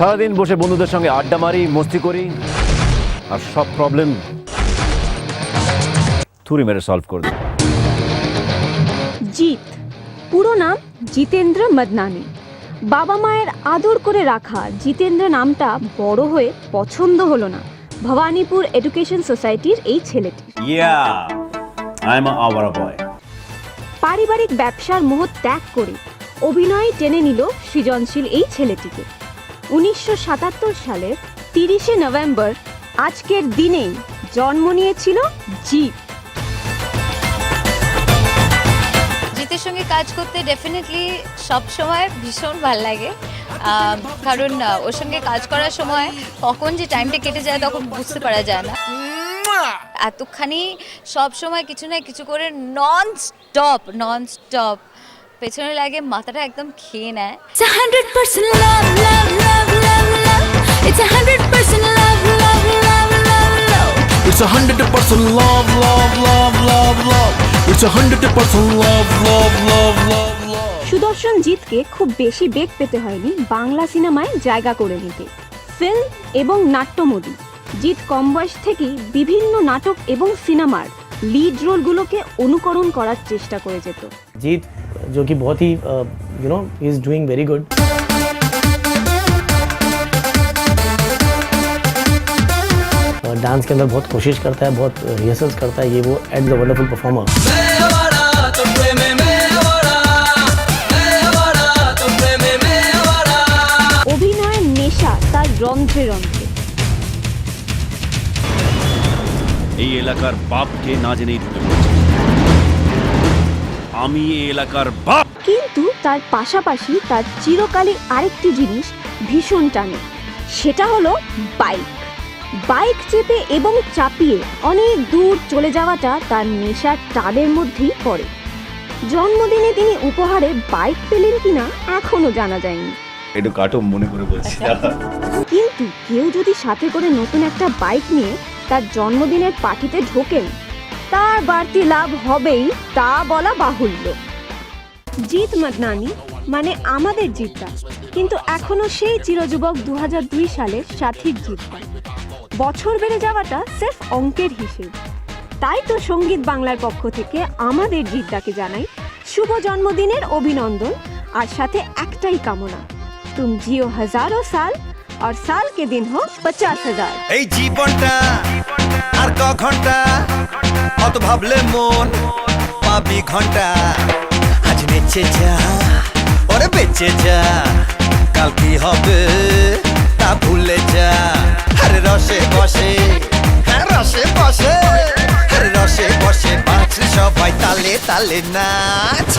সারাদিন বসে বন্ধুদের সঙ্গে আড্ডা মারি, মস্তি করি, আর সব প্রবলেম থুরি মেরে সলভ করে দিই। জিৎ, পুরো নাম জিতেন্দ্র মদনানি। বাবা মায়ের আদর করে রাখা জিতেন্দ্র নামটা বড় হয়ে পছন্দ হলো না ভবানীপুর এডুকেশন সোসাইটির এই ছেলেটি। পারিবারিক ব্যবসার মোহ ত্যাগ করে অভিনয়ে টেনে নিল সৃজনশীল এই ছেলেটিকে। 1977 সালের 30শে নভেম্বর আজকের দিনেই জন্ম নিয়েছিল জিৎ। জিতের সঙ্গে কাজ করতে ডেফিনেটলি সব সময় ভীষণ ভাল লাগে, কারণ ওর সঙ্গে কাজ করার সময় কখন যে টাইমটা কেটে যায় তখন বুঝতে পারা যায় না। এতখানি সব সময় কিছু না কিছু করে নন স্টপ পেছনে লাগে, মাথাটা একদম খেয়ে নেয়। It's 100% love, love, love, love, love. It's 100% love, love, love, love, love. It's 100% love, love, love, love, love. It's 100% love, love, love, love, love. সুদর্শন জিৎকে খুব বেশি বেগ পেতে হয়নি বাংলা সিনেমায় জায়গা করে নিতে। ফিল্ম এবং নাট্যমোদী জিৎ কম বয়স থেকেই বিভিন্ন নাটক এবং সিনেমার লিড রোলগুলোকে অনুকরণ করার চেষ্টা করে যেত। जीत जो कि बहुत ही he is doing very good. Dance के अंदर बहुत कोशिश करता है, बहुत रिहर्सल्स करता है, ये वो एट द वंडरफुल परफॉर्मर। অভিনয়ের নেশা তার রন্ধ্রে রন্ধ্রে। এই এলাকার বাপকে না জেনেই ঢুকে পড়েছে। আমি এই এলাকার বাপ। কিন্তু তার পাশাপাশি তার চিরকালীন আরেকটি জিনিস ভীষণ টানে, সেটা হলো বাইক। বাইক চেপে এবং চাপিয়ে অনেক দূর চলে যাওয়াটা তার নেশার টানের মধ্যেই পড়ে। জন্মদিনে তিনি উপহারে বাইক পেলেন কিনা এখনো জানা যায়নি, একটু কাটো মনে করে বলছি। কিন্তু কেউ যদি সাথে করে নতুন একটা বাইক নিয়ে তার জন্মদিনের পার্টিতে ঢোকেন, তার বাড়তি লাভ হবেই তা বলা বাহুল্য। জিৎ মদনানি মানে আমাদের জিতটা, কিন্তু এখনো সেই চিরযুবক 2002 সালের সাথীর জিতটা। বছর বেড়ে যাওয়াটা সির্ফ অঙ্কের হিসেব। তাই তো সঙ্গীত বাংলার পক্ষ থেকে আমাদের জিতটাকে জানাই শুভ জন্মদিনের অভিনন্দন, আর সাথে একটাই কামনা, তুম জিও হাজারো সাল আর সাল কে দিন হো 50,000। এই জীবনটা আর ক ঘন্টা, অত ভাবলে মন পাবি ঘন্টা। আজ বেঁচে যা, ওরে বেঁচে যা, কাল কি হবে তা ভুলে যা। আরে রসে বসে, হ্যাঁ রসে বসে, আরে রসে বসে বাঁচলে সবাই তালে তালে নাচ।